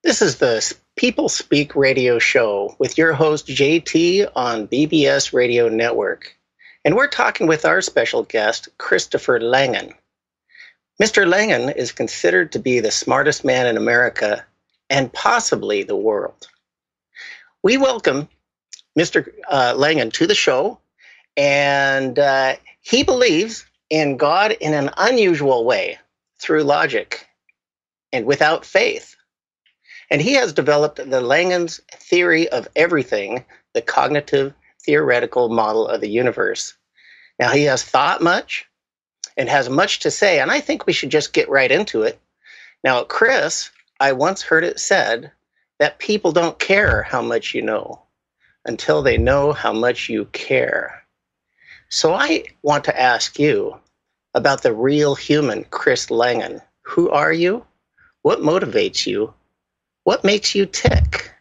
This is the People Speak radio show with your host JT on BBS Radio Network. And we're talking with our special guest, Christopher Langan. Mr. Langan is considered to be the smartest man in America and possibly the world. We welcome Mr. Langan to the show, and he believes in God in an unusual way, through logic and without faith. And he has developed the Langan's theory of everything, the cognitive theoretical model of the universe. Now, he has thought much and has much to say, and I think we should just get right into it. Now, Chris, I once heard it said that people don't care how much you know until they know how much you care. So I want to ask you about the real human Chris Langan. Who are you? What motivates you? What makes you tick?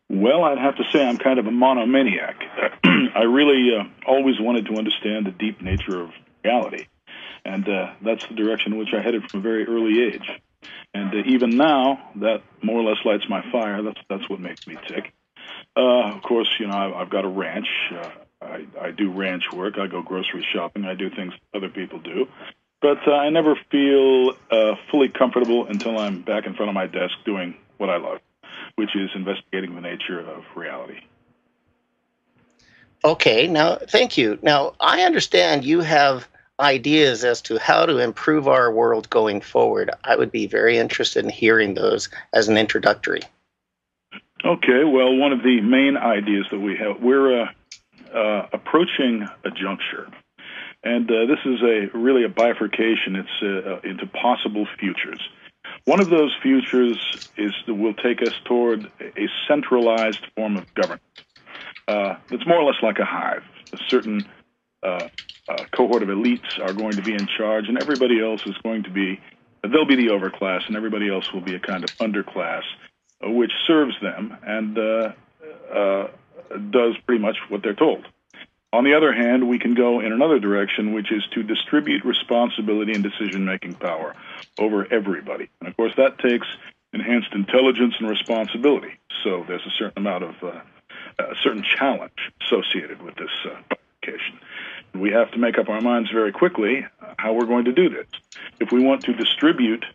Well, I'd have to say I'm kind of a monomaniac. I really always wanted to understand the deep nature of reality, and that's the direction in which I headed from a very early age. And even now, that more or less lights my fire. That's what makes me tick. Of course, you know, I've got a ranch. I do ranch work. I go grocery shopping. I do things other people do. But I never feel fully comfortable until I'm back in front of my desk doing what I love, which is investigating the nature of reality. Okay, now, thank you. Now, I understand you have ideas as to how to improve our world going forward. I would be very interested in hearing those as an introductory. Okay, well, one of the main ideas that we have, we're approaching a juncture. And this is really a bifurcation. It's into possible futures. One of those futures will take us toward a centralized form of government. It's more or less like a hive. A certain cohort of elites are going to be in charge, and everybody else is going to be, they'll be the overclass, and everybody else will be a kind of underclass, which serves them and does pretty much what they're told. On the other hand, we can go in another direction, which is to distribute responsibility and decision-making power over everybody. And, of course, that takes enhanced intelligence and responsibility. So there's a certain amount of, a certain challenge associated with this application. We have to make up our minds very quickly how we're going to do this. If we want to distribute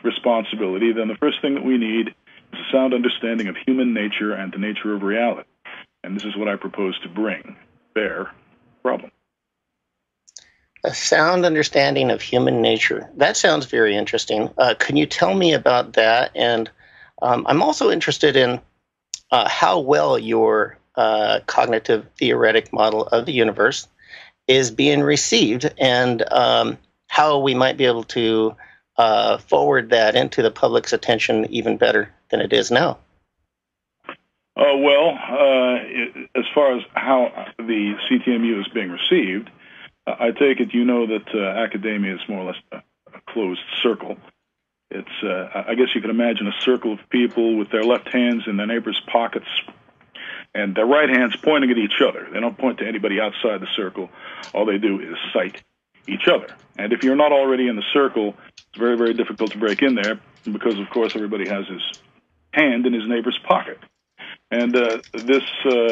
responsibility, then the first thing that we need is a sound understanding of human nature and the nature of reality. And this is what I propose to bring. Their problem. A sound understanding of human nature. That sounds very interesting. Can you tell me about that? And I'm also interested in how well your cognitive theoretic model of the universe is being received, and how we might be able to forward that into the public's attention even better than it is now. As far as how the CTMU is being received, I take it you know that academia is more or less a closed circle. It's, I guess you could imagine a circle of people with their left hands in their neighbors' pockets and their right hands pointing at each other. They don't point to anybody outside the circle. All they do is cite each other. And if you're not already in the circle, it's very, very difficult to break in there because, of course, everybody has his hand in his neighbor's pocket. And this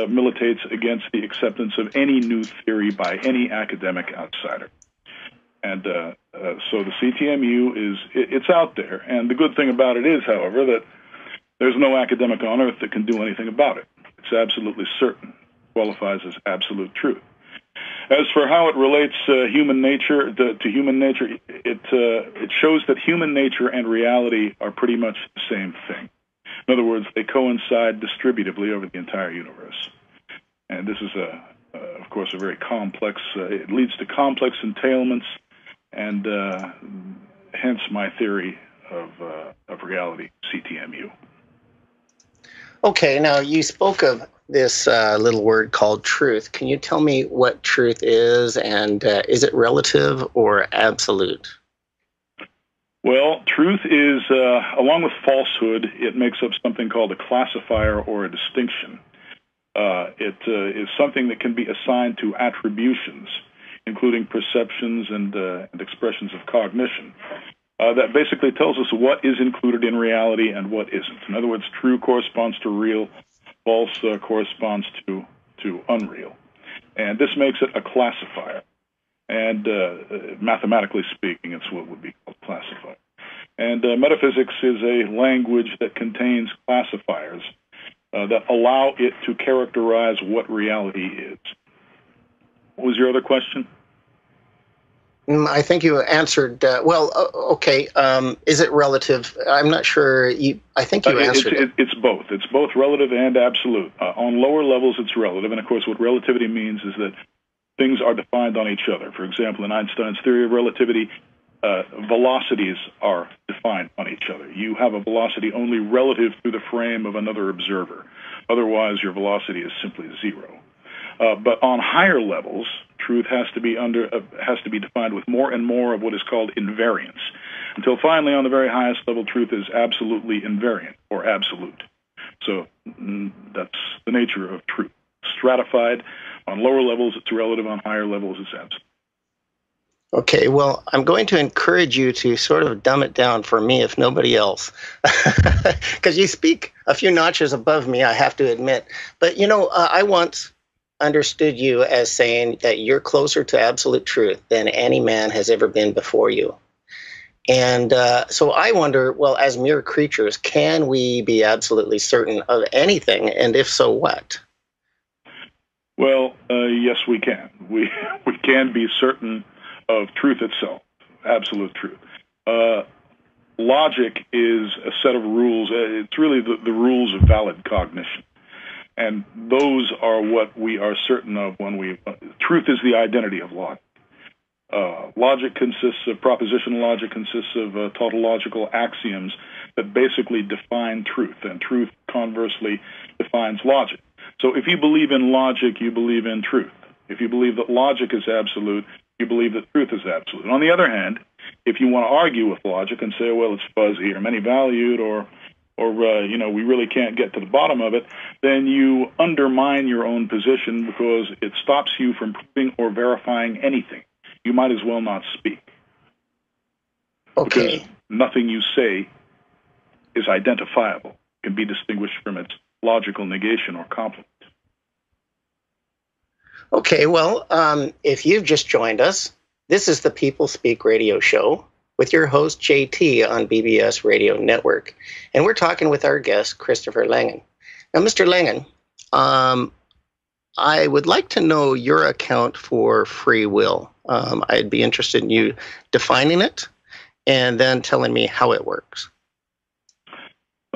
militates against the acceptance of any new theory by any academic outsider. And so the CTMU it's out there. And the good thing about it is, however, that there's no academic on earth that can do anything about it. It's absolutely certain, qualifies as absolute truth. As for how it relates human nature to human nature, it shows that human nature and reality are pretty much the same thing. In other words, they coincide distributively over the entire universe. And this is, of course, a very complex, it leads to complex entailments, and hence my theory of reality, CTMU. Okay, now you spoke of this little word called truth. Can you tell me what truth is, and is it relative or absolute? Well, truth is, along with falsehood, it makes up something called a classifier or a distinction. It is something that can be assigned to attributions, including perceptions and expressions of cognition. that basically tells us what is included in reality and what isn't. In other words, true corresponds to real, false corresponds to unreal. And this makes it a classifier. And mathematically speaking, it's what would be called classifier. And metaphysics is a language that contains classifiers that allow it to characterize what reality is. What was your other question? I think you answered, okay, is it relative? I'm not sure. I think you answered it. It's both. It's both relative and absolute. On lower levels, it's relative. And, of course, what relativity means is that things are defined on each other. For example, in Einstein's theory of relativity, velocities are defined on each other. You have a velocity only relative to the frame of another observer. Otherwise, your velocity is simply zero. But on higher levels, truth has to be defined with more and more of what is called invariance, until finally, on the very highest level, truth is absolutely invariant or absolute. So that's the nature of truth. Stratified on lower levels, it's relative. On higher levels, it's absolute. Okay, well, I'm going to encourage you to sort of dumb it down for me, if nobody else, because you speak a few notches above me, I have to admit. But, I once understood you as saying that you're closer to absolute truth than any man has ever been before you. And so I wonder, well, as mere creatures, can we be absolutely certain of anything? And if so, what? Well, yes, we can. We can be certain of truth itself, absolute truth. Logic is a set of rules. It's really the rules of valid cognition. And those are what we are certain of when truth is the identity of logic. Logic consists of, propositional logic consists of tautological axioms that basically define truth, and truth conversely defines logic. So if you believe in logic, you believe in truth. If you believe that logic is absolute, you believe that truth is absolute. On the other hand, if you want to argue with logic and say, well, it's fuzzy or many-valued or we really can't get to the bottom of it, then you undermine your own position because it stops you from proving or verifying anything. You might as well not speak. Okay. Because nothing you say is identifiable, can be distinguished from its logical negation or complement. Okay, well, if you've just joined us, this is the People Speak radio show with your host, JT, on BBS Radio Network. And we're talking with our guest, Christopher Langan. Now, Mr. Langan, I would like to know your account for free will. I'd be interested in you defining it and then telling me how it works.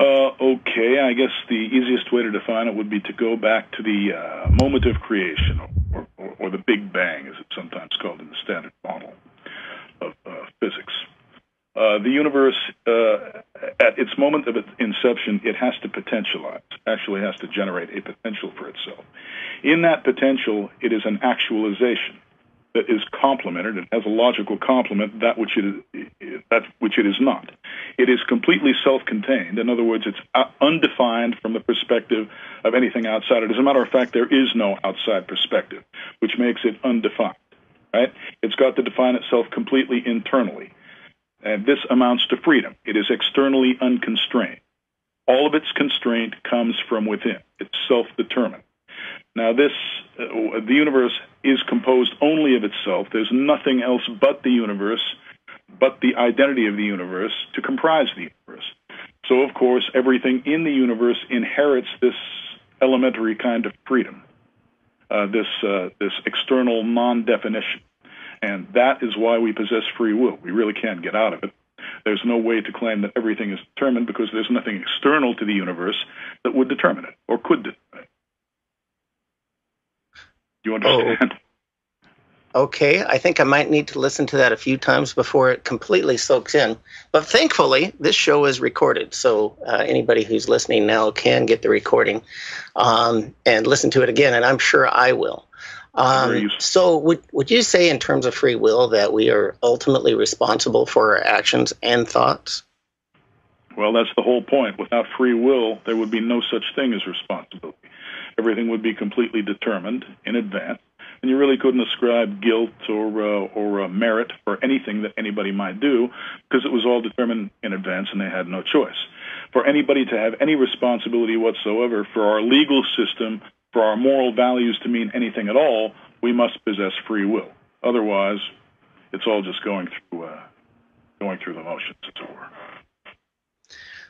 Okay, I guess the easiest way to define it would be to go back to the moment of creation, or the Big Bang, as it's sometimes called in the standard model of physics. The universe, at its moment of its inception, it has to potentialize, actually has to generate a potential for itself. In that potential, it is an actualization that is complemented. It has a logical complement, that which it is not. It is completely self-contained. In other words, it's undefined from the perspective of anything outside it. As a matter of fact, there is no outside perspective, which makes it undefined. Right? It's got to define itself completely internally. And this amounts to freedom. It is externally unconstrained. All of its constraint comes from within. It's self-determined. Now, the universe is composed only of itself. There's nothing else but the universe, but the identity of the universe to comprise the universe. So, of course, everything in the universe inherits this elementary kind of freedom, this external non-definition. And that is why we possess free will. We really can't get out of it. There's no way to claim that everything is determined because there's nothing external to the universe that would determine it or could determine it. Do you understand? Okay, I think I might need to listen to that a few times before it completely soaks in. But thankfully, this show is recorded, so anybody who's listening now can get the recording and listen to it again, and I'm sure I will. So would you say in terms of free will that we are ultimately responsible for our actions and thoughts? Well, that's the whole point. Without free will, there would be no such thing as responsibility. Everything would be completely determined in advance. and you really couldn't ascribe guilt or merit for anything that anybody might do, because it was all determined in advance and they had no choice. For anybody to have any responsibility whatsoever for our legal system, for our moral values to mean anything at all, we must possess free will. Otherwise, it's all just going through the motions, as it were.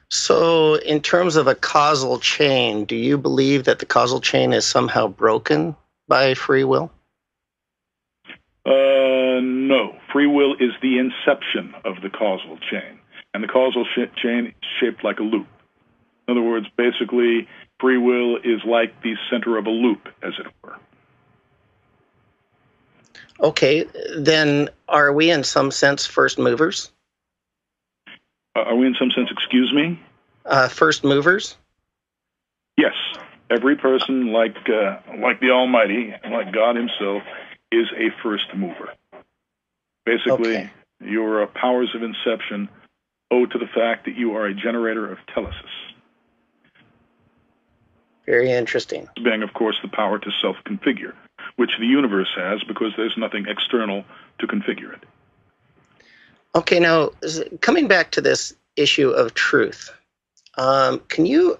So, in terms of a causal chain, do you believe that the causal chain is somehow broken by free will? No. Free will is the inception of the causal chain, and the causal chain is shaped like a loop. In other words, basically, free will is like the center of a loop, as it were. Okay, then are we in some sense first movers? Are we in some sense, excuse me? First movers? Yes. Every person, like the Almighty, like God himself, is a first mover. Basically, okay. Your powers of inception owe to the fact that you are a generator of telesis. Very interesting. Being, of course, the power to self-configure, which the universe has because there's nothing external to configure it. Okay, now, coming back to this issue of truth, can you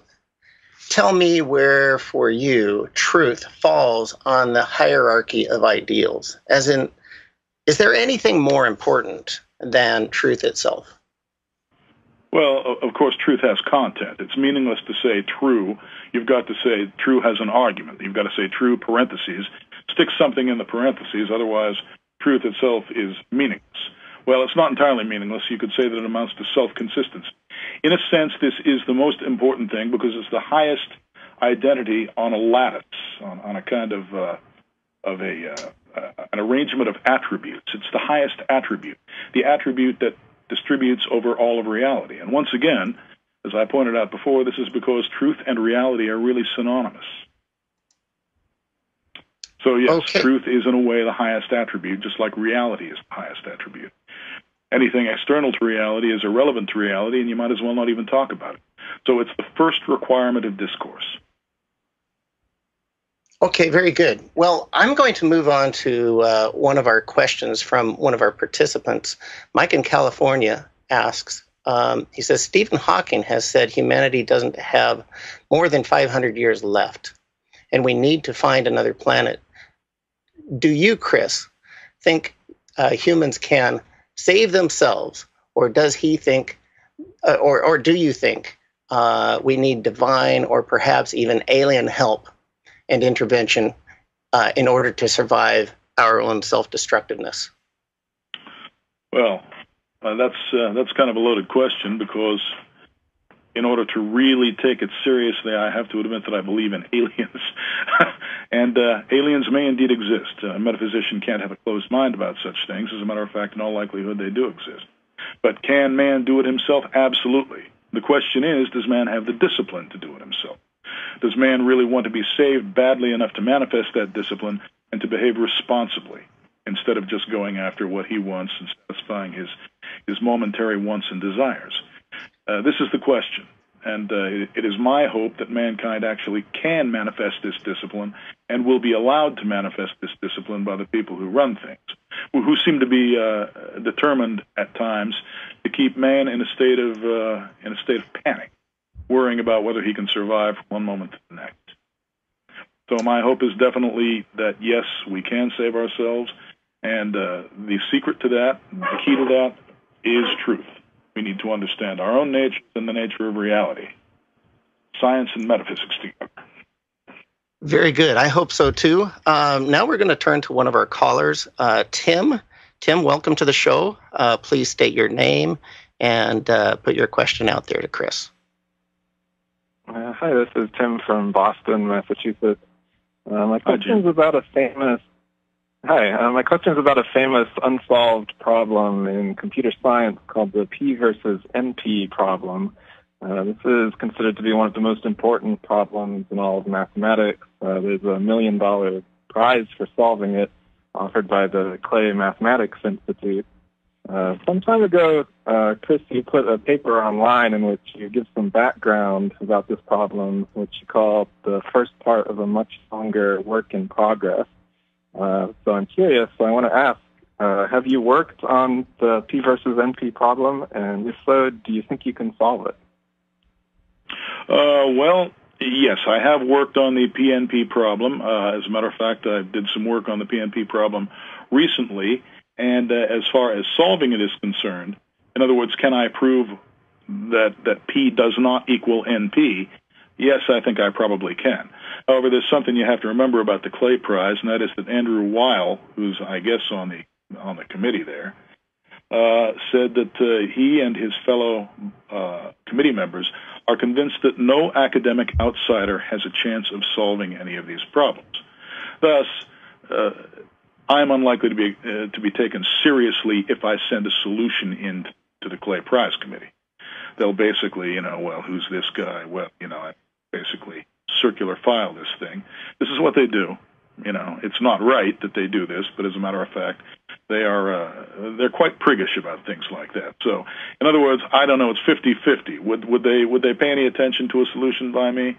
tell me where, for you, truth falls on the hierarchy of ideals? As in, is there anything more important than truth itself? Well, of course, truth has content. It's meaningless to say true. You've got to say true has an argument. You've got to say true, parentheses. Stick something in the parentheses, otherwise truth itself is meaningless. Well, it's not entirely meaningless. You could say that it amounts to self-consistency. In a sense, this is the most important thing because it's the highest identity on a lattice, on a kind of an arrangement of attributes. It's the highest attribute, the attribute that distributes over all of reality. And once again, as I pointed out before, this is because truth and reality are really synonymous. So yes, okay. Truth is in a way the highest attribute, just like reality is the highest attribute. Anything external to reality is irrelevant to reality, and you might as well not even talk about it. So it's the first requirement of discourse. Okay, very good. Well, I'm going to move on to one of our questions from one of our participants. Mike in California asks, he says, Stephen Hawking has said humanity doesn't have more than 500 years left, and we need to find another planet. Do you, Chris, think humans can save themselves, or does he think, or do you think we need divine or perhaps even alien help and intervention in order to survive our own self-destructiveness? Well, that's kind of a loaded question because in order to really take it seriously, I have to admit that I believe in aliens. And aliens may indeed exist. A metaphysician can't have a closed mind about such things. As a matter of fact, in all likelihood, they do exist. But can man do it himself? Absolutely. The question is, does man have the discipline to do it himself? Does man really want to be saved badly enough to manifest that discipline and to behave responsibly instead of just going after what he wants and satisfying his momentary wants and desires? This is the question, and it is my hope that mankind actually can manifest this discipline and will be allowed to manifest this discipline by the people who run things, who seem to be determined at times to keep man in a state of panic, worrying about whether he can survive from one moment to the next. So my hope is definitely that, yes, we can save ourselves, and the secret to that, the key to that, is truth. We need to understand our own nature and the nature of reality. Science and metaphysics together. Very good. I hope so, too. Now we're going to turn to one of our callers, Tim. Tim, welcome to the show. Please state your name and put your question out there to Chris. Hi, this is Tim from Boston, Massachusetts. My question is about a famous unsolved problem in computer science called the P versus NP problem. This is considered to be one of the most important problems in all of mathematics. There's a $1 million prize for solving it, offered by the Clay Mathematics Institute. Some time ago, Chris, you put a paper online in which you give some background about this problem, which you call the first part of a much longer work in progress. So I'm curious. So I want to ask, have you worked on the P versus NP problem? And if so, do you think you can solve it? Well, yes, I have worked on the PNP problem. As a matter of fact, I did some work on the PNP problem recently. And as far as solving it is concerned, in other words, can I prove that P does not equal NP? Yes, I think I probably can. However, there's something you have to remember about the Clay Prize, and that is that Andrew Weil, who's, I guess, on the committee there, said that he and his fellow committee members are convinced that no academic outsider has a chance of solving any of these problems. Thus, I'm unlikely to be taken seriously if I send a solution in to the Clay Prize committee. They'll basically, well, who's this guy? Well, I basically circular file this thing. This is what they do. It's not right that they do this, but as a matter of fact, they're quite priggish about things like that. So, in other words, I don't know. It's 50-50. Would they pay any attention to a solution by me?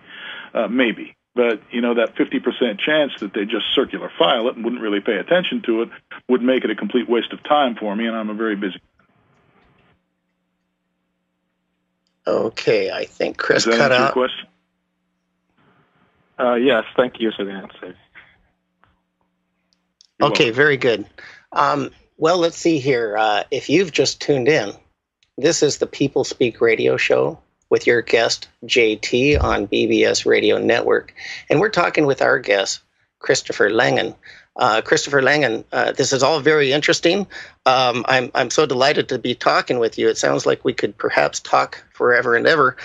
Maybe. But, that 50% chance that they just circular file it and wouldn't really pay attention to it would make it a complete waste of time for me, and I'm a very busy. Okay, I think Chris cut out. Does that answer your question? Yes, thank you for the answer. Okay, very good. Well, let's see here. If you've just tuned in, this is the People Speak radio show with your guest, JT, on BBS Radio Network. And we're talking with our guest, Christopher Langan. Christopher Langan, this is all very interesting. I'm so delighted to be talking with you. It sounds like we could perhaps talk forever and ever.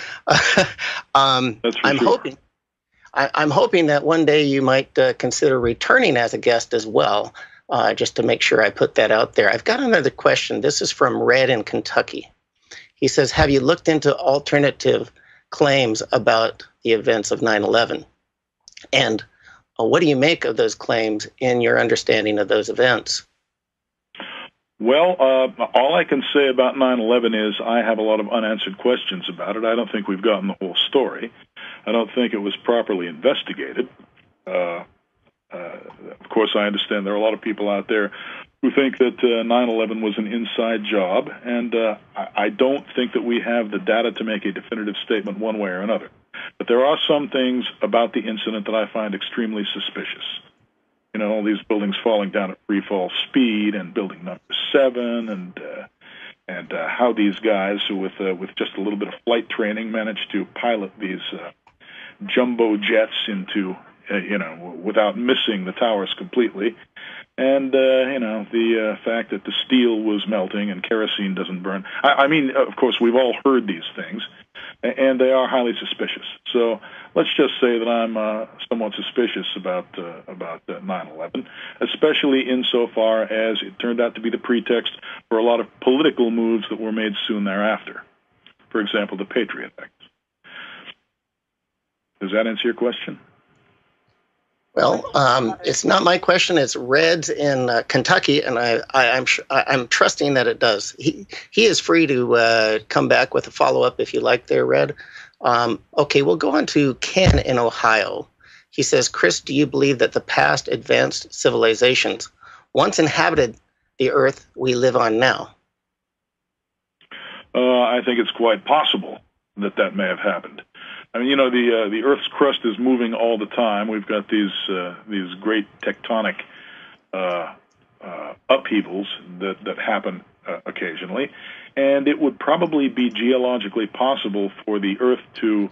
I'm hoping that one day you might consider returning as a guest as well, just to make sure I put that out there. I've got another question. This is from Red in Kentucky. He says, have you looked into alternative claims about the events of 9/11? And what do you make of those claims in your understanding of those events? Well, all I can say about 9/11 is I have a lot of unanswered questions about it. I don't think we've gotten the whole story. I don't think it was properly investigated. Of course, I understand there are a lot of people out there who think that 9/11 was an inside job, and I don't think that we have the data to make a definitive statement one way or another. But there are some things about the incident that I find extremely suspicious. All these buildings falling down at free fall speed, and building number 7, and how these guys, who with just a little bit of flight training, managed to pilot these jumbo jets into, without missing the towers completely. And, the fact that the steel was melting and kerosene doesn't burn. I mean, of course, we've all heard these things, and they are highly suspicious. So let's just say that I'm somewhat suspicious about 9/11, especially insofar as it turned out to be the pretext for a lot of political moves that were made soon thereafter. For example, the Patriot Act. Does that answer your question? Well, it's not my question. It's Red's in Kentucky, and I'm trusting that it does. He is free to come back with a follow-up if you like there, Red. Okay, we'll go on to Ken in Ohio. He says, Chris, do you believe that the past advanced civilizations once inhabited the Earth we live on now? I think it's quite possible that may have happened. I mean, the Earth's crust is moving all the time. We've got these great tectonic upheavals that happen occasionally, and it would probably be geologically possible for the Earth to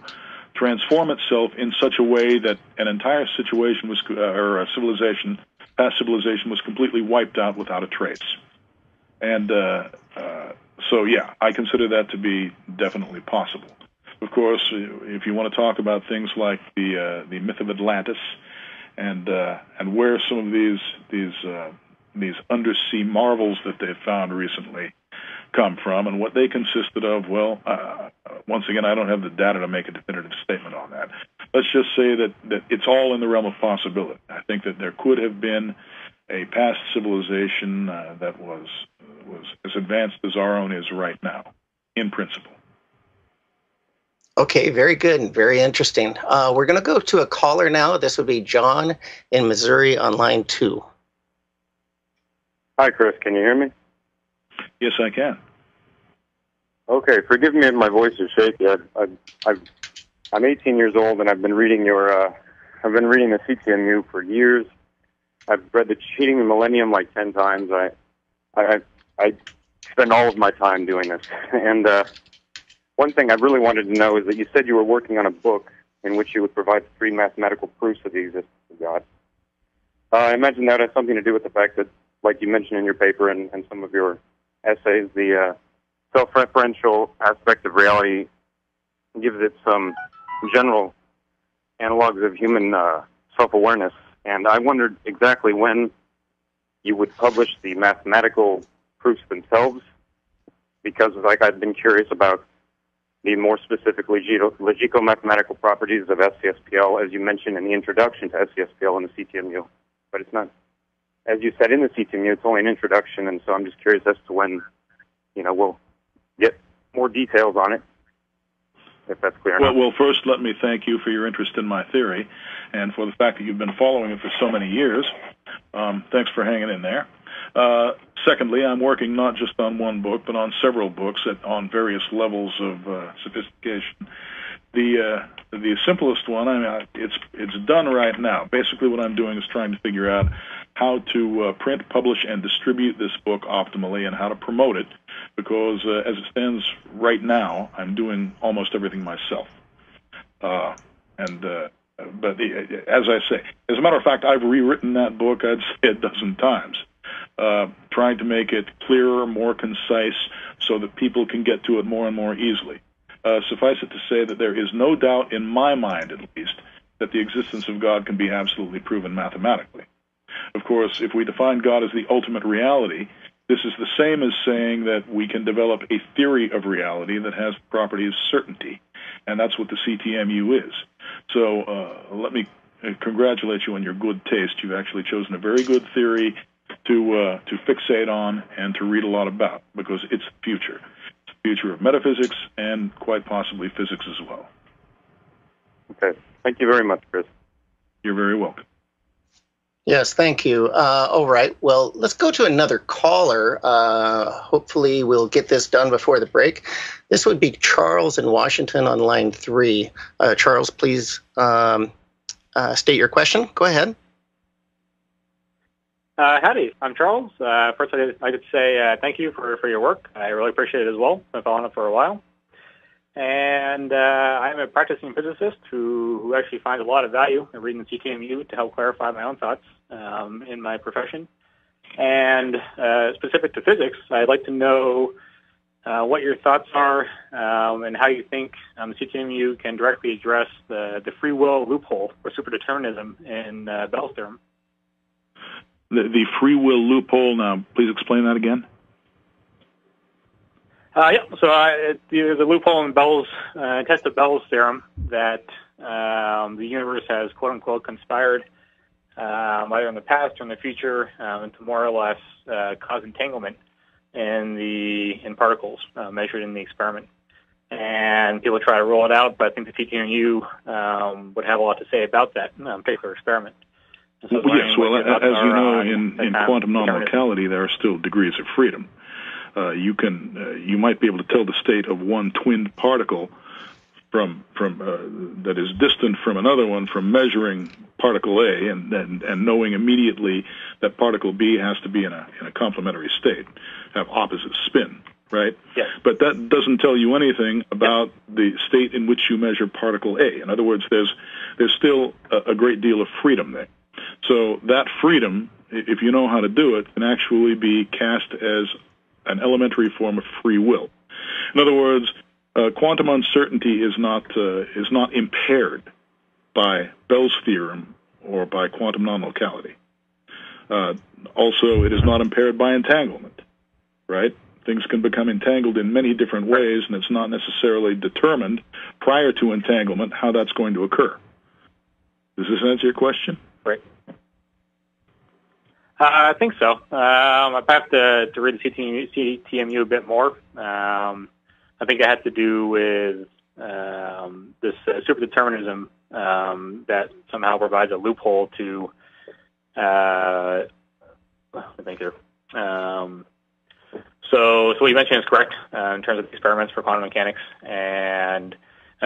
transform itself in such a way that an entire situation was, or a civilization, past civilization, was completely wiped out without a trace. And so, yeah, I consider that to be definitely possible. Of course, if you want to talk about things like the myth of Atlantis, and where some of these undersea marvels that they've found recently come from and what they consisted of, well, once again, I don't have the data to make a definitive statement on that. Let's just say that it's all in the realm of possibility. I think that there could have been a past civilization that was as advanced as our own is right now, in principle. Okay, very good and very interesting. We're going to go to a caller now. This would be John in Missouri on line 2. Hi, Chris. Can you hear me? Yes, I can. Okay. Forgive me if my voice is shaky. I'm 18 years old, and I've been reading the CTMU for years. I've read the Cheating the Millennium like 10 times. I spend all of my time doing this. And one thing I really wanted to know is that you said you were working on a book in which you would provide 3 mathematical proofs of the existence of God. I imagine that has something to do with the fact that, like you mentioned in your paper and some of your essays, the self-referential aspect of reality gives it some general analogs of human self-awareness. And I wondered exactly when you would publish the mathematical proofs themselves, because I've been curious about the more specifically logico-mathematical properties of SCSPL, as you mentioned in the introduction to SCSPL in the CTMU. But it's not, as you said in the CTMU, it's only an introduction, and so I'm just curious as to when, we'll get more details on it, if that's clear enough. Well, first, let me thank you for your interest in my theory and for the fact that you've been following it for so many years. Thanks for hanging in there. Secondly, I'm working not just on one book, but on several books on various levels of sophistication. The simplest one, it's done right now. Basically, what I'm doing is trying to figure out how to print, publish, and distribute this book optimally, and how to promote it, because as it stands right now, I'm doing almost everything myself. But as I say, as a matter of fact, I've rewritten that book, I'd say, a dozen times, trying to make it clearer, more concise, so that people can get to it more and more easily. Suffice it to say that there is no doubt, in my mind at least, that the existence of God can be absolutely proven mathematically. Of course, if we define God as the ultimate reality, this is the same as saying that we can develop a theory of reality that has the property of certainty, and that's what the CTMU is. So let me congratulate you on your good taste. You've actually chosen a very good theory to fixate on and to read a lot about, because it's the future. It's the future of metaphysics and quite possibly physics as well. Okay. Thank you very much, Chris. You're very welcome. Yes, thank you. All right. Well, let's go to another caller. Hopefully we'll get this done before the break. This would be Charles in Washington on line 3. Charles, please state your question. Go ahead. Howdy, I'm Charles. First, I could say thank you for your work. I really appreciate it as well. I've been following it for a while. And I'm a practicing physicist who actually finds a lot of value in reading the CTMU to help clarify my own thoughts in my profession. And specific to physics, I'd like to know what your thoughts are and how you think the CTMU can directly address the free will loophole or super-determinism in Bell's theorem. The free will loophole, now please explain that again. The loophole in test of Bell's theorem that the universe has quote-unquote conspired either in the past or in the future to more or less cause entanglement in particles measured in the experiment. And people try to rule it out, but I think the CTMU would have a lot to say about that particular experiment. So yes, well, as you know, in quantum non-locality, there are still degrees of freedom. You might be able to tell the state of one twinned particle from that is distant from another one from measuring particle A and knowing immediately that particle B has to be in a complementary state, have opposite spin, right? Yes. But that doesn't tell you anything about the state in which you measure particle A. In other words, there's still a great deal of freedom there. So that freedom, if you know how to do it, can actually be cast as an elementary form of free will. In other words, quantum uncertainty is not impaired by Bell's theorem or by quantum non-locality. Also, it is not impaired by entanglement, right? Things can become entangled in many different ways, and it's not necessarily determined prior to entanglement how that's going to occur. Does this answer your question? Right. I think so. I've had to read the CTMU a bit more. I think it had to do with this super-determinism that somehow provides a loophole to, So what you mentioned is correct in terms of experiments for quantum mechanics, and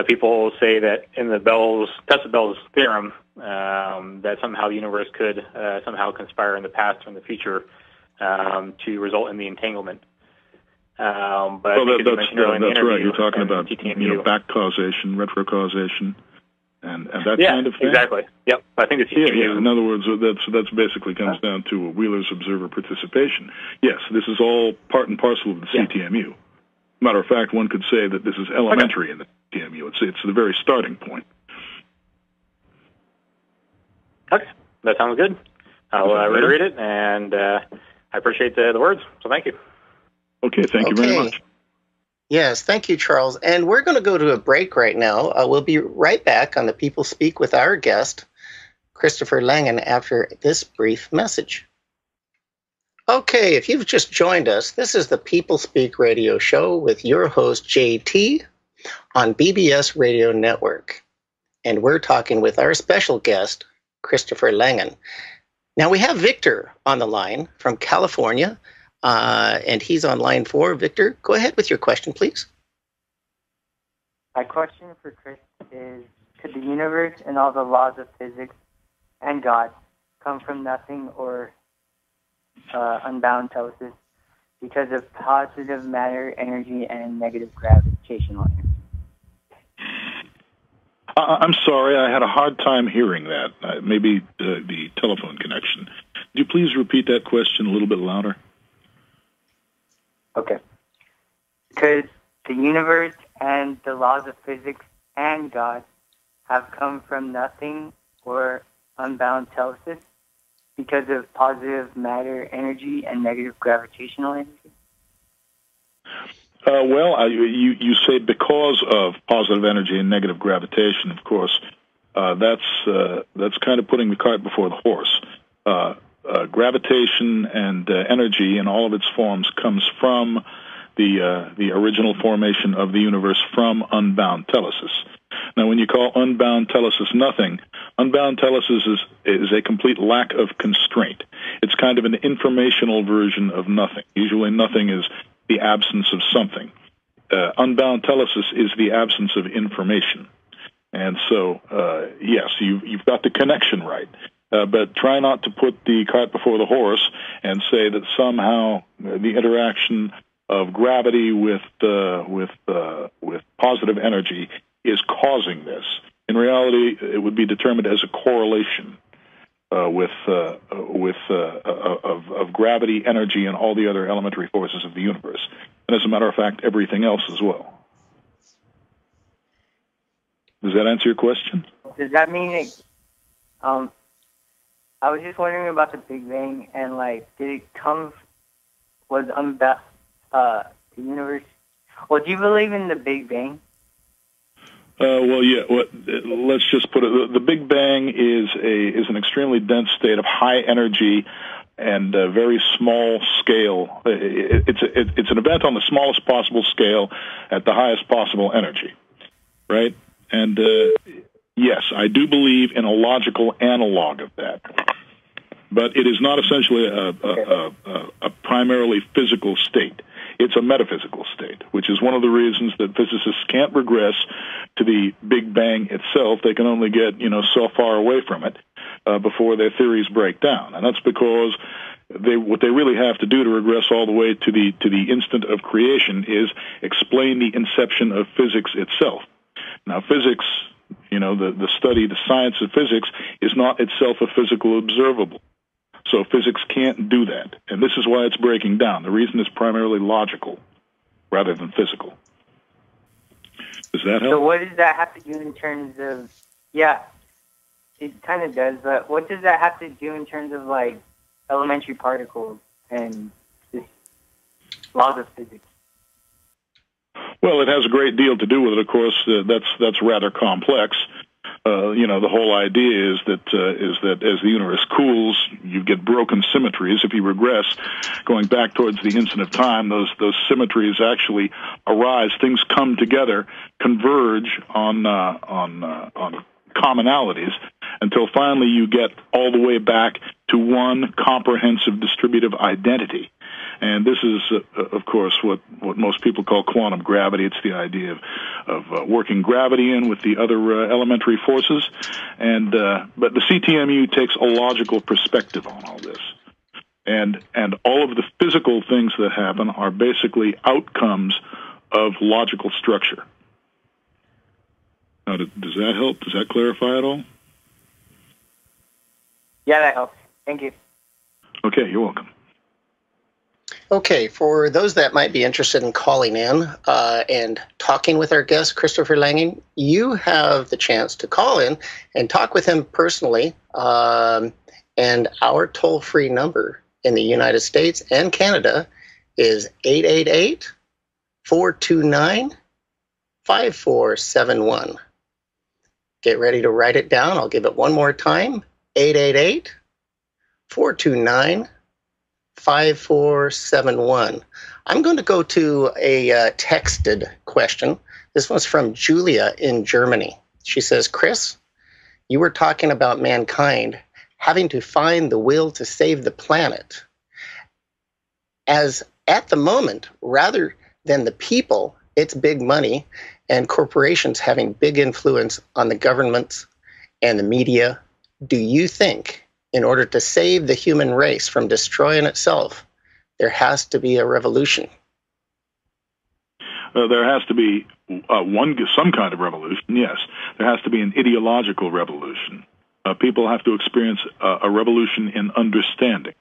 people say that in the tested Bell's theorem that somehow the universe could somehow conspire in the past or in the future to result in the entanglement. But that's right. You're talking about back causation, retro causation, and that kind of thing. Exactly. Yep. I think the CTMU. Yeah. In other words, that's basically comes down to Wheeler's observer participation. Yes, this is all part and parcel of the CTMU. Matter of fact, one could say that this is elementary in the CTMU. It's the very starting point. Okay, that sounds good. I'll reread it, and I appreciate the words. So thank you. Okay, thank you very much. Yes, thank you, Charles. And we're going to go to a break right now. We'll be right back on the People Speak with our guest, Christopher Langan, after this brief message. Okay, if you've just joined us, this is the People Speak radio show with your host, JT, on BBS Radio Network. And we're talking with our special guest, Christopher Langan. Now, we have Victor on the line from California. And he's on line 4. Victor, go ahead with your question, please. My question for Chris is, could the universe and all the laws of physics and God come from nothing or unbound telesis because of positive matter, energy, and negative gravitational energy? I'm sorry, I had a hard time hearing that. Maybe the telephone connection. Could you please repeat that question a little bit louder? Okay. Could the universe and the laws of physics and God have come from nothing or unbound telesis because of positive matter, energy, and negative gravitational energy? Well, you say because of positive energy and negative gravitation. Of course, that's kind of putting the cart before the horse. Gravitation and energy in all of its forms comes from the original formation of the universe from unbound telesis. Now, when you call unbound telesis nothing, unbound telesis is a complete lack of constraint. It's kind of an informational version of nothing. Usually nothing is the absence of something. Unbound telesis is the absence of information. And so, yes, you've got the connection right. But try not to put the cart before the horse and say that somehow the interaction of gravity with positive energy is causing this. In reality, it would be determined as a correlation of gravity, energy, and all the other elementary forces of the universe. And as a matter of fact, everything else as well. Does that answer your question? Does that mean I was just wondering about the Big Bang and did it was unbound the universe? Well, do you believe in the Big Bang? Well, yeah. Let's just put it. The Big Bang is an extremely dense state of high energy and very small scale. It's an event on the smallest possible scale at the highest possible energy, right? And yes, I do believe in a logical analog of that. But it is not essentially a primarily physical state. It's a metaphysical state, which is one of the reasons that physicists can't regress to the Big Bang itself. They can only get, so far away from it before their theories break down. And that's because what they really have to do to regress all the way to the instant of creation is explain the inception of physics itself. Now, physics, the study, the science of physics, is not itself a physical observable. So physics can't do that. And this is why it's breaking down. The reason is primarily logical rather than physical. Does that help? So what does that have to do in terms of, yeah, it kind of does, but what does that have to do in terms of, elementary particles and just laws of physics? Well, it has a great deal to do with it, of course. That's rather complex. The whole idea is that as the universe cools, you get broken symmetries. If you regress, going back towards the instant of time, those symmetries actually arise. Things come together, converge on commonalities, until finally you get all the way back to one comprehensive distributive identity. And this is, of course, what most people call quantum gravity. It's the idea of working gravity in with the other elementary forces. But the CTMU takes a logical perspective on all this. And all of the physical things that happen are basically outcomes of logical structure. Now, does that help? Does that clarify at all? Yeah, that helps. Thank you. Okay, you're welcome. Okay, for those that might be interested in calling in and talking with our guest, Christopher Langan, you have the chance to call in and talk with him personally. And our toll-free number in the United States and Canada is 888-429-5471. Get ready to write it down. I'll give it one more time. 888-429-5471. I'm going to go to a texted question. This one's from Julia in Germany. She says, Chris, you were talking about mankind having to find the will to save the planet. As at the moment, rather than the people, it's big money and corporations having big influence on the governments and the media. Do you think, in order to save the human race from destroying itself, there has to be a revolution? There has to be some kind of revolution, yes. There has to be an ideological revolution. People have to experience a revolution in understanding.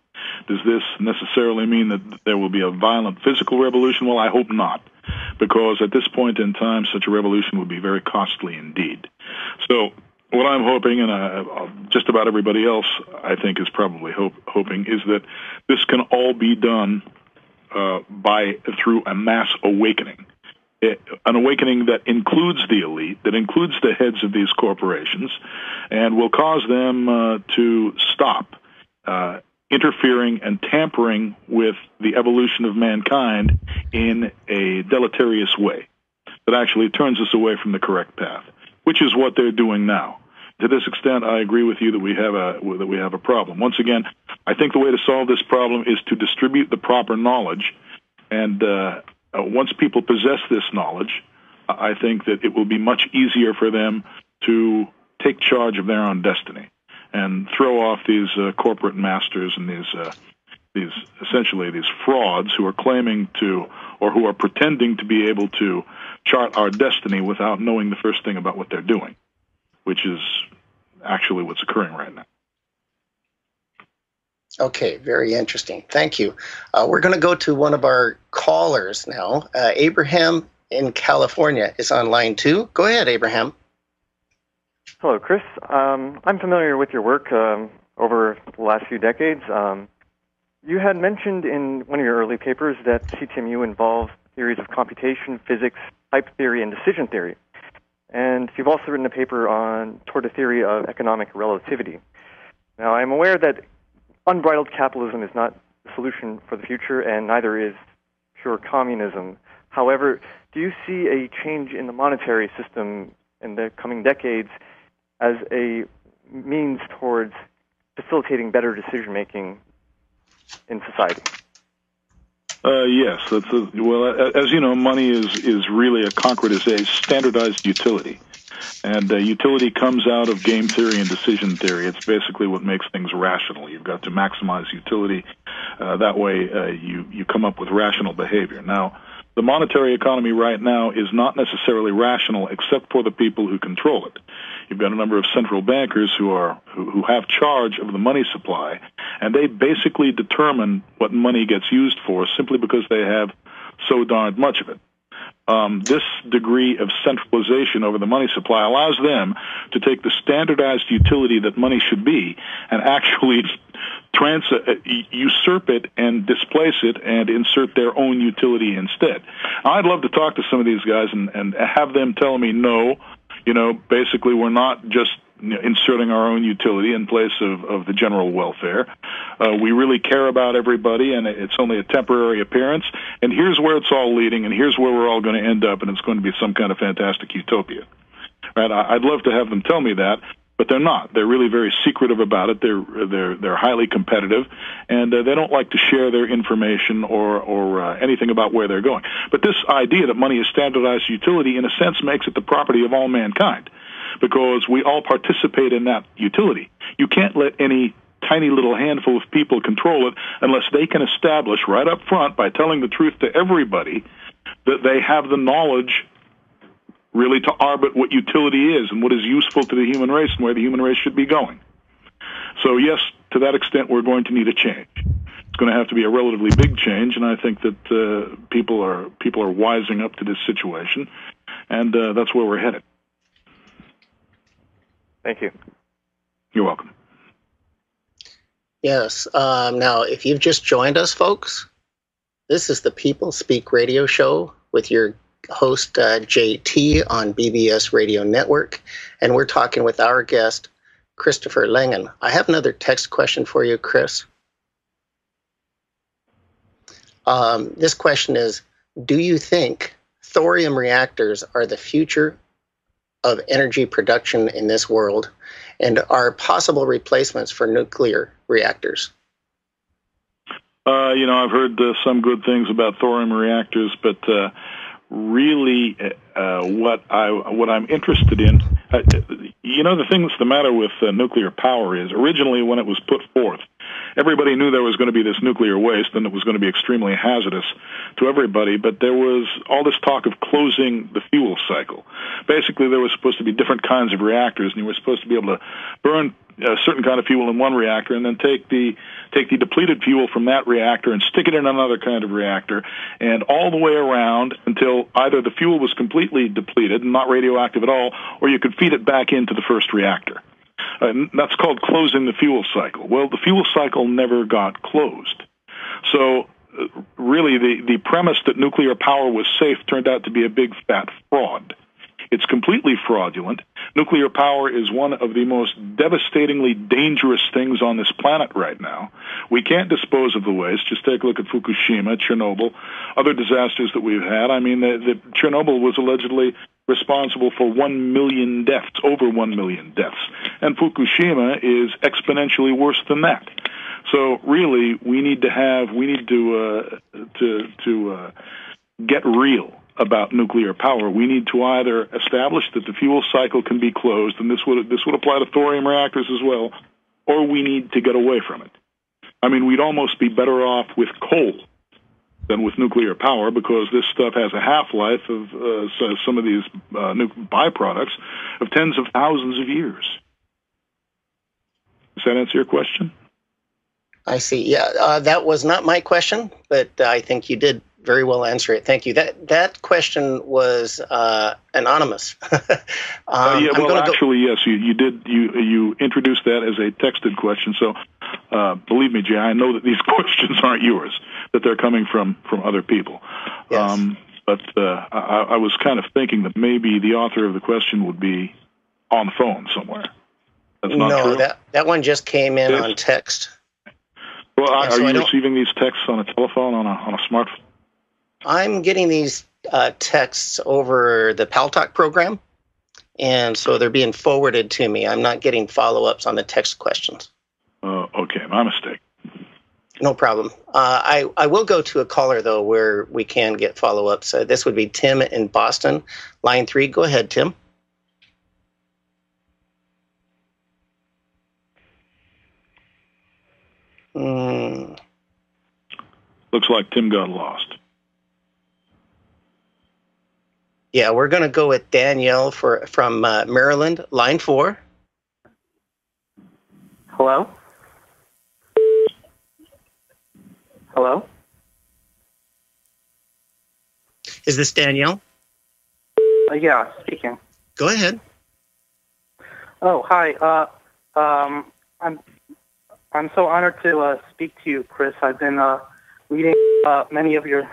Does this necessarily mean that there will be a violent physical revolution? Well, I hope not, because at this point in time, such a revolution would be very costly indeed. So what I'm hoping, and just about everybody else I think is probably hoping, is that this can all be done through a mass awakening. An awakening that includes the elite, that includes the heads of these corporations, and will cause them to stop interfering and tampering with the evolution of mankind in a deleterious way that actually turns us away from the correct path, which is what they're doing now. To this extent, I agree with you that we have a problem. Once again, I think the way to solve this problem is to distribute the proper knowledge, and once people possess this knowledge, I think that it will be much easier for them to take charge of their own destiny and throw off these corporate masters and these frauds who are claiming to, or who are pretending to be able to chart our destiny without knowing the first thing about what they're doing, which is actually what's occurring right now. Okay, very interesting. Thank you. We're going to go to one of our callers now. Abraham in California is on line 2. Go ahead, Abraham. Hello, Chris. I'm familiar with your work over the last few decades. You had mentioned in one of your early papers that CTMU involves theories of computation, physics, type theory, and decision theory. And you've also written a paper toward a theory of economic relativity. Now, I'm aware that unbridled capitalism is not the solution for the future, and neither is pure communism. However, do you see a change in the monetary system in the coming decades as a means towards facilitating better decision-making in society? Yes. Well, as you know, money is really a concretized, standardized utility. And utility comes out of game theory and decision theory. It's basically what makes things rational. You've got to maximize utility. That way you come up with rational behavior. Now, the monetary economy right now is not necessarily rational except for the people who control it. You've got a number of central bankers who have charge of the money supply, and they basically determine what money gets used for simply because they have so darned much of it. This degree of centralization over the money supply allows them to take the standardized utility that money should be and actually usurp it and displace it and insert their own utility instead. Now, I'd love to talk to some of these guys and have them tell me, no, basically we're not just inserting our own utility in place of the general welfare. We really care about everybody, and it's only a temporary appearance. And here's where it's all leading, and here's where we're all going to end up, and it's going to be some kind of fantastic utopia. Right? I'd love to have them tell me that, but they're not. They're really very secretive about it. They're highly competitive, and they don't like to share their information or anything about where they're going. But this idea that money is standardized utility, in a sense, makes it the property of all mankind, because we all participate in that utility. You can't let any tiny little handful of people control it unless they can establish right up front, by telling the truth to everybody, that they have the knowledge really to arbit what utility is and what is useful to the human race and where the human race should be going. So yes, to that extent, we're going to need a change. It's going to have to be a relatively big change, and I think that people are wising up to this situation, and that's where we're headed. Thank you. You're welcome. Yes. Now, if you've just joined us, folks, this is the People Speak radio show with your host, JT, on BBS Radio Network, and we're talking with our guest, Christopher Langan. I have another text question for you, Chris. This question is, do you think thorium reactors are the future of energy production in this world, and are possible replacements for nuclear reactors? I've heard some good things about thorium reactors, but really, what I'm interested in, the thing that's the matter with nuclear power is, originally when it was put forth, everybody knew there was going to be this nuclear waste and it was going to be extremely hazardous to everybody, but there was all this talk of closing the fuel cycle. Basically, there was supposed to be different kinds of reactors, and you were supposed to be able to burn a certain kind of fuel in one reactor and then take the depleted fuel from that reactor and stick it in another kind of reactor, and all the way around until either the fuel was completely depleted and not radioactive at all, or you could feed it back into the first reactor. That's called closing the fuel cycle. Well, the fuel cycle never got closed. So really, the premise that nuclear power was safe turned out to be a big fat fraud. It's completely fraudulent. Nuclear power is one of the most devastatingly dangerous things on this planet right now. We can't dispose of the waste. Just take a look at Fukushima, Chernobyl, other disasters that we've had. I mean, the Chernobyl was allegedly responsible for 1 million deaths, over 1 million deaths. And Fukushima is exponentially worse than that. So really, we need to get real about nuclear power. We need to either establish that the fuel cycle can be closed, and this would apply to thorium reactors as well, or we need to get away from it. I mean, we'd almost be better off with coal than with nuclear power, because this stuff has a half-life of some of these byproducts of tens of thousands of years. Does that answer your question? I see. Yeah, that was not my question, but I think you did very well answer it. Thank you. That question was anonymous. Yes, you did. You introduced that as a texted question. So believe me, Jay, I know that these questions aren't yours; that they're coming from other people. Yes. But I was kind of thinking that maybe the author of the question would be on the phone somewhere. That's not true? No, that one just came in on text. Well, are you receiving these texts on a telephone, on a smartphone? I'm getting these texts over the PalTalk program, and so they're being forwarded to me. I'm not getting follow-ups on the text questions. Okay, my mistake. No problem. I will go to a caller, though, where we can get follow-ups. This would be Tim in Boston, line 3. Go ahead, Tim. Looks like Tim got lost. Yeah, we're going to go with Danielle from Maryland, line 4. Hello? Hello? Is this Danielle? Yeah, speaking. Go ahead. Oh, hi. I'm so honored to speak to you, Chris. I've been reading many of your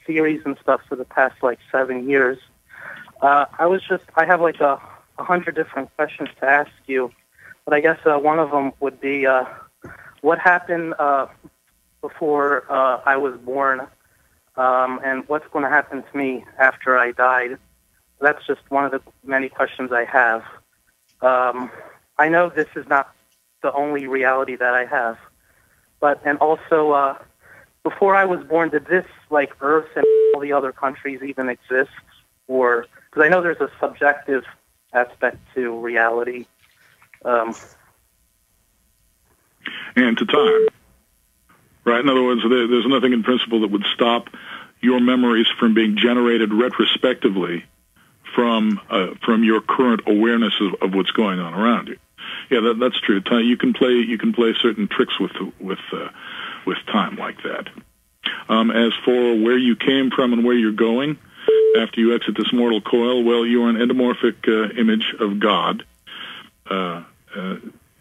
theories and stuff for the past 7 years. I have 100 different questions to ask you, but I guess one of them would be what happened before I was born, and what's going to happen to me after I died. That's just one of the many questions I have. I know this is not the only reality that I have, and also, before I was born, did this, like Earth and all the other countries even exist? Or, because I know there's a subjective aspect to reality. And to time. Right? In other words, there's nothing in principle that would stop your memories from being generated retrospectively from your current awareness of what's going on around you. Yeah, that's true. You can play certain tricks with time like that. As for where you came from and where you're going after you exit this mortal coil, well, you are an endomorphic image of God,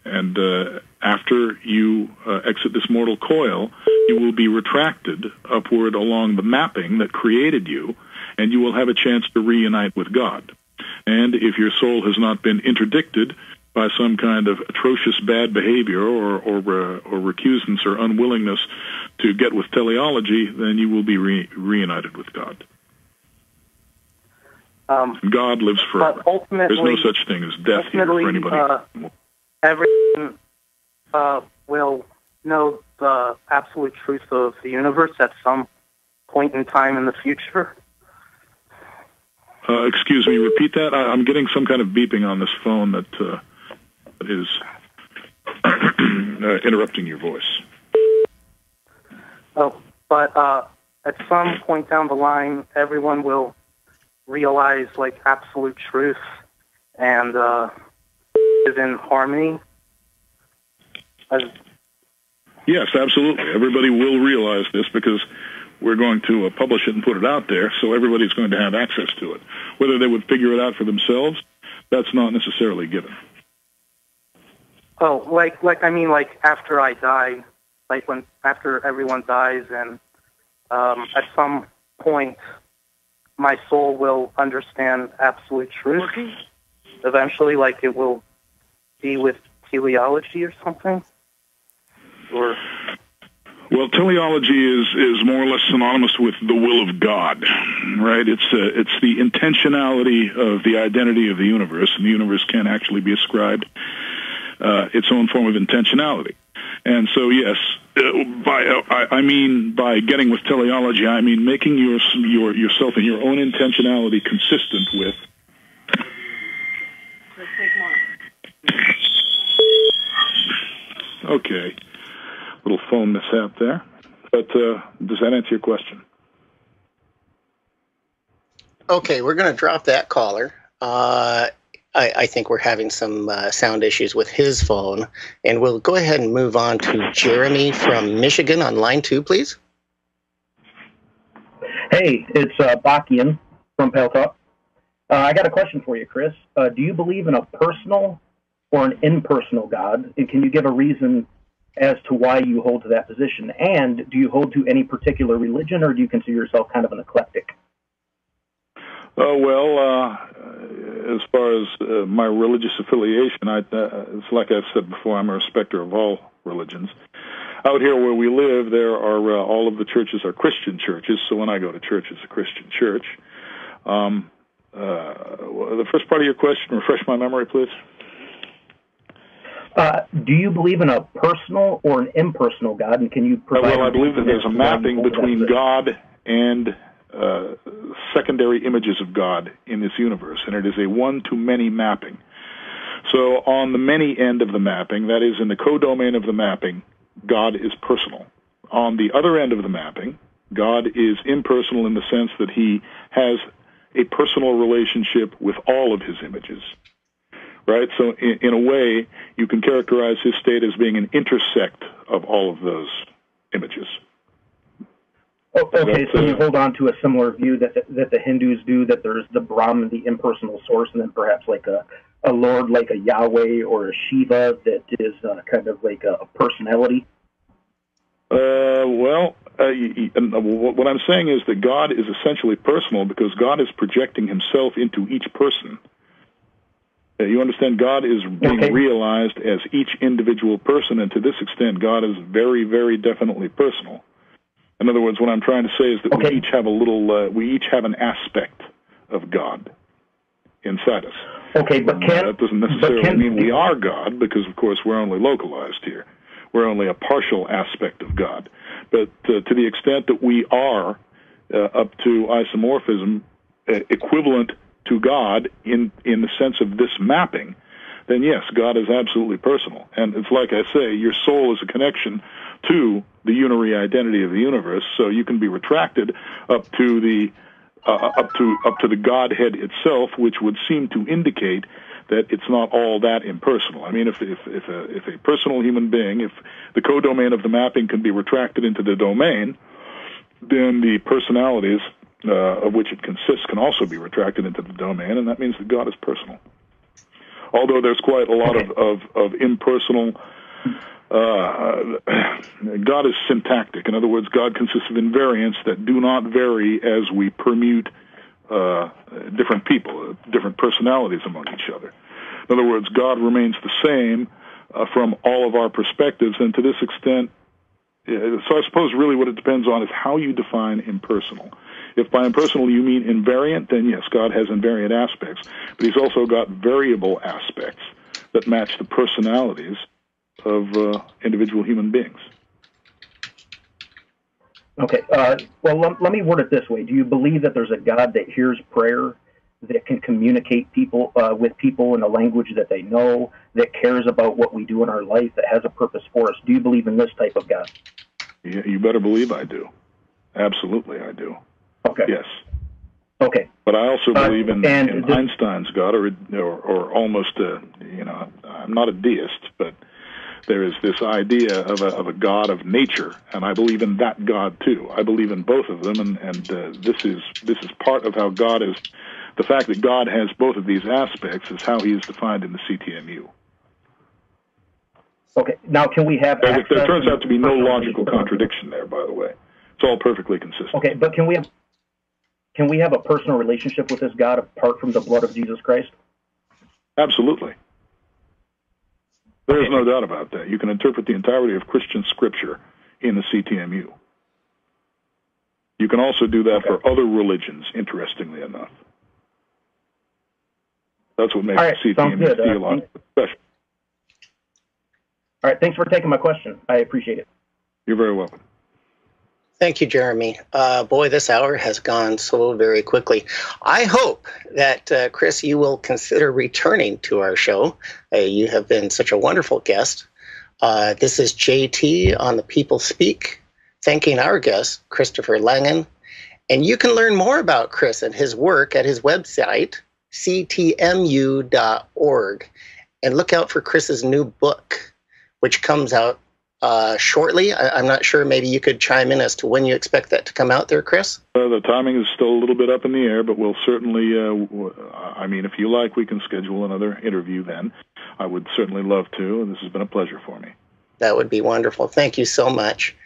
and after you exit this mortal coil, you will be retracted upward along the mapping that created you, and you will have a chance to reunite with God. And if your soul has not been interdicted by some kind of atrocious bad behavior or recusance or unwillingness to get with teleology, then you will be reunited with God. God lives forever. There's no such thing as death here for anybody. Everyone will know the absolute truth of the universe at some point in time in the future. Excuse me, repeat that? I'm getting some kind of beeping on this phone that is interrupting your voice. Oh, but at some point down the line, everyone will realize, like, absolute truth and live in harmony. Yes, absolutely. Everybody will realize this because we're going to publish it and put it out there, so everybody's going to have access to it. Whether they would figure it out for themselves, that's not necessarily given. Oh, like after I die, after everyone dies, and at some point, my soul will understand absolute truth. Eventually, like it will be with teleology or something. Or well, teleology is more or less synonymous with the will of God, right? It's the intentionality of the identity of the universe, and the universe can actually be ascribed its own form of intentionality. And so, yes, by getting with teleology, I mean making yourself and your own intentionality consistent with. Okay, little phone mishap there, but does that answer your question? Okay, we're going to drop that caller. I think we're having some sound issues with his phone, and we'll go ahead and move on to Jeremy from Michigan on line 2, please. Hey, it's Bakian from Pale Talk. I got a question for you, Chris. Do you believe in a personal or an impersonal God? And can you give a reason as to why you hold to that position? And do you hold to any particular religion, or do you consider yourself kind of an eclectic? As far as my religious affiliation, it's like I've said before, I'm a respecter of all religions. Out here where we live, there are all of the churches are Christian churches, so when I go to church, it's a Christian church. The first part of your question, refresh my memory, please. Do you believe in a personal or an impersonal God, and can you provide... I believe that there's a mapping between God and secondary images of God in this universe, and it is a one-to-many mapping. So on the many end of the mapping, that is in the codomain of the mapping, God is personal. On the other end of the mapping, God is impersonal in the sense that he has a personal relationship with all of his images. Right? So in a way, you can characterize his state as being an intersect of all of those images. Okay, so you hold on to a similar view that the Hindus do, that there's the Brahman, the impersonal source, and then perhaps like a Lord like a Yahweh or a Shiva that is kind of like a personality? What I'm saying is that God is essentially personal because God is projecting himself into each person. You understand, God is being realized as each individual person, and to this extent, God is very, very definitely personal. In other words, what I'm trying to say is that we each have we each have an aspect of God inside us. Okay, but that doesn't necessarily mean we are God, because, of course, we're only localized here. We're only a partial aspect of God. But to the extent that we are, up to isomorphism, equivalent to God in the sense of this mapping, then yes, God is absolutely personal. And it's like I say, your soul is a connection to the unary identity of the universe, so you can be retracted up to the Godhead itself, which would seem to indicate that it's not all that impersonal. I mean, if a personal human being, if the codomain of the mapping can be retracted into the domain, then the personalities of which it consists can also be retracted into the domain, and that means that God is personal. Although there's quite a lot of impersonal, God is syntactic. In other words, God consists of invariants that do not vary as we permute different people, different personalities among each other. In other words, God remains the same from all of our perspectives, and to this extent, so I suppose really what it depends on is how you define impersonal. If by impersonal you mean invariant, then yes, God has invariant aspects, but he's also got variable aspects that match the personalities of individual human beings. Okay, well, let me word it this way. Do you believe that there's a God that hears prayer, that can communicate with people in a language that they know, that cares about what we do in our life, that has a purpose for us? Do you believe in this type of God? Yeah, you better believe I do. Absolutely, I do. Okay. Yes. Okay. But I also believe in Einstein's God, or almost, I'm not a deist, but there is this idea of a God of nature, and I believe in that God too. I believe in both of them, and this is part of how God is. The fact that God has both of these aspects is how he is defined in the CTMU. Okay. Now, can we have? There turns out to be no logical contradiction there, by the way. It's all perfectly consistent. Okay, but can we have a personal relationship with this God apart from the blood of Jesus Christ? Absolutely. There is no doubt about that. You can interpret the entirety of Christian scripture in the CTMU. You can also do that for other religions, interestingly enough. That's what makes the CTMU theologically special. All right, thanks for taking my question. I appreciate it. You're very welcome. Thank you, Jeremy. Boy, this hour has gone so very quickly. I hope that, Chris, you will consider returning to our show. You have been such a wonderful guest. This is JT on The People Speak, thanking our guest, Christopher Langan. And you can learn more about Chris and his work at his website, ctmu.org. And look out for Chris's new book, which comes out shortly. I'm not sure. Maybe you could chime in as to when you expect that to come out there, Chris? The timing is still a little bit up in the air, but we'll certainly, if you like, we can schedule another interview then. I would certainly love to, and this has been a pleasure for me. That would be wonderful. Thank you so much.